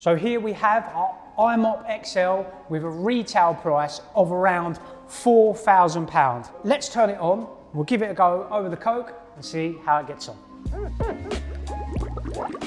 So here we have our iMop XL with a retail price of around £4,000. Let's turn it on, we'll give it a go over the Coke and see how it gets on.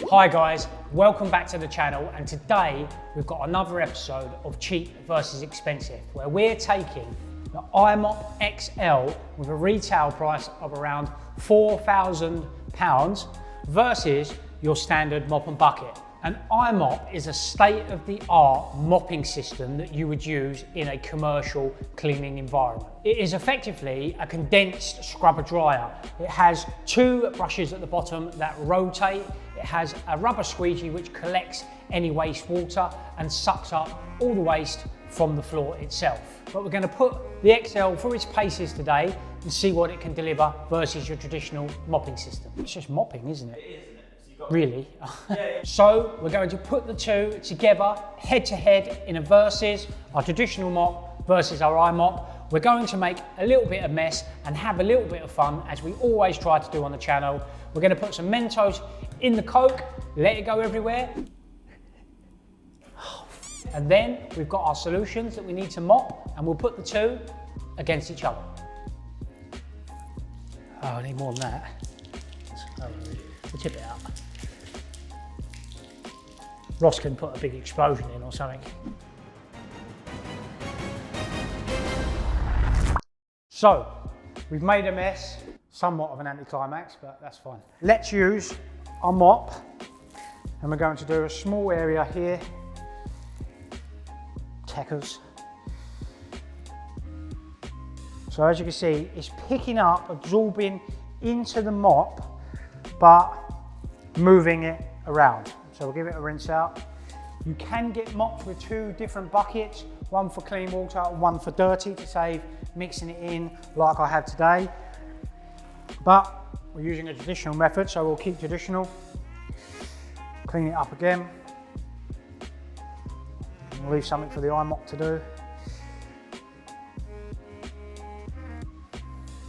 Hi guys, welcome back to the channel, and today we've got another episode of Cheap versus Expensive, where we're taking the iMop XL with a retail price of around £4,000 versus your standard mop and bucket. An iMop is a state-of-the-art mopping system that you would use in a commercial cleaning environment. It is effectively a condensed scrubber dryer. It has two brushes at the bottom that rotate. It has a rubber squeegee which collects any wastewater and sucks up all the waste from the floor itself. But we're going to put the XL through its paces today and see what it can deliver versus your traditional mopping system. It's just mopping, isn't it? It is. Really? Yeah. So we're going to put the two together head to head in a versus our traditional mop versus our iMop. We're going to make a little bit of mess and have a little bit of fun, as we always try to do on the channel. We're going to put some Mentos in the Coke, let it go everywhere. And then we've got our solutions that we need to mop, and we'll put the two against each other. Oh, I need more than that. We'll tip it out. Ross can put a big explosion in or something. So, we've made a mess, somewhat of an anticlimax, but that's fine. Let's use our mop, and we're going to do a small area here. Techers. So as you can see, it's picking up, absorbing into the mop, but moving it around. So we'll give it a rinse out. You can get mops with two different buckets, one for clean water, one for dirty, to save mixing it in like I have today. But we're using a traditional method, so we'll keep traditional. Clean it up again. We'll leave something for the iMop to do.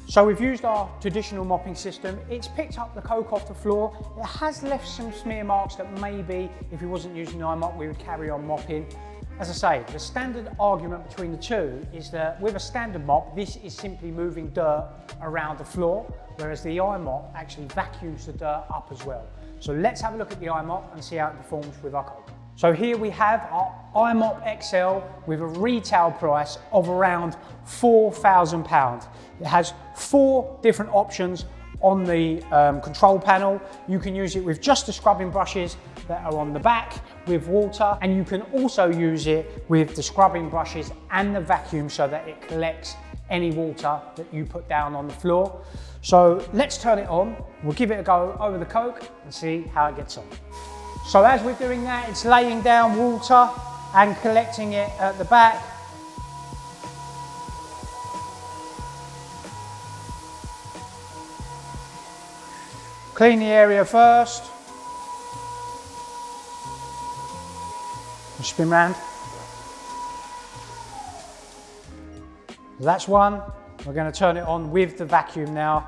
So we've used our traditional mopping system. It's picked up the Coke off the floor. It has left some smear marks that maybe, if it wasn't using the iMop, we would carry on mopping. As I say, the standard argument between the two is that with a standard mop, this is simply moving dirt around the floor, whereas the iMop actually vacuums the dirt up as well. So let's have a look at the iMop and see how it performs with our Coke. So here we have our iMop XL with a retail price of around £4,000. It has 4 different options on the control panel. You can use it with just the scrubbing brushes that are on the back with water, and you can also use it with the scrubbing brushes and the vacuum so that it collects any water that you put down on the floor. So let's turn it on. We'll give it a go over the Coke and see how it gets on. So as we're doing that, it's laying down water and collecting it at the back. Clean the area first. Spin round. That's one. We're going to turn it on with the vacuum now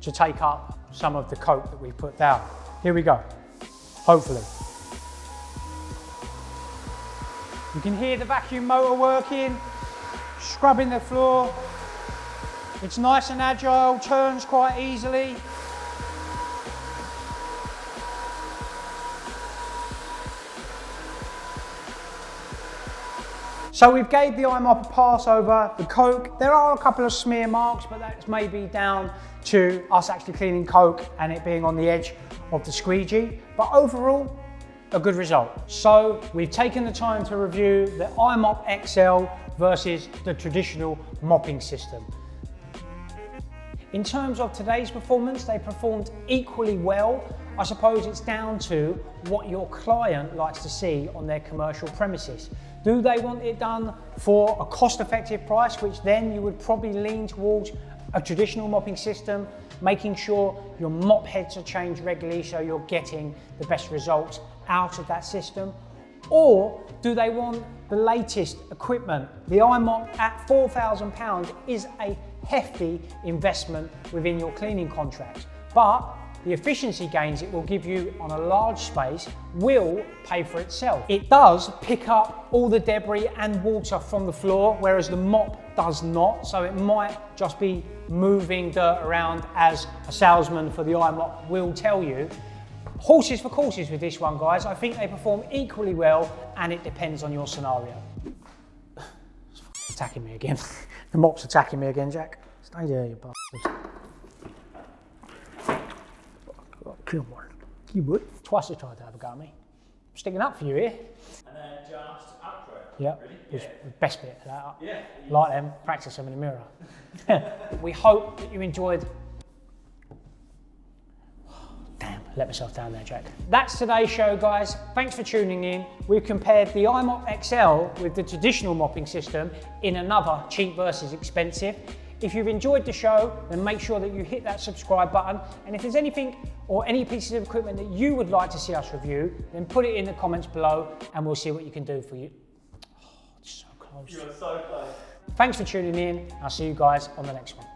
to take up some of the Coke that we put down. Here we go. Hopefully. You can hear the vacuum motor working, scrubbing the floor. It's nice and agile, turns quite easily. So we've gave the iMop a pass over the Coke. There are a couple of smear marks, but that's maybe down to us actually cleaning Coke and it being on the edge of the squeegee. But overall, a good result. So we've taken the time to review the iMop XL versus the traditional mopping system. In terms of today's performance, they performed equally well. I suppose it's down to what your client likes to see on their commercial premises. Do they want it done for a cost-effective price, which then you would probably lean towards a traditional mopping system, making sure your mop heads are changed regularly so you're getting the best results out of that system? Or do they want the latest equipment? The iMop at £4,000 is a hefty investment within your cleaning contract, but the efficiency gains it will give you on a large space will pay for itself. It does pick up all the debris and water from the floor, whereas the mop does not. So it might just be moving dirt around, as a salesman for the iMop will tell you. Horses for courses with this one, guys. I think they perform equally well, and it depends on your scenario. It's attacking me again. The mop's attacking me again, Jack. Stay there, you bastards. Kill one. You would. Twice they tried to have a go at me. I'm sticking up for you here. And then just outro. Yeah, Ready? was the best bit of that. Yeah. Like them, practice them in the mirror. We hope that you enjoyed. Damn, let myself down there, Jack. That's today's show, guys. Thanks for tuning in. We've compared the iMop XL with the traditional mopping system in another cheap versus expensive. If you've enjoyed the show, then make sure that you hit that subscribe button. And if there's anything or any pieces of equipment that you would like to see us review, then put it in the comments below and we'll see what you can do for you. Oh, it's so close. You are so close. Thanks for tuning in. I'll see you guys on the next one.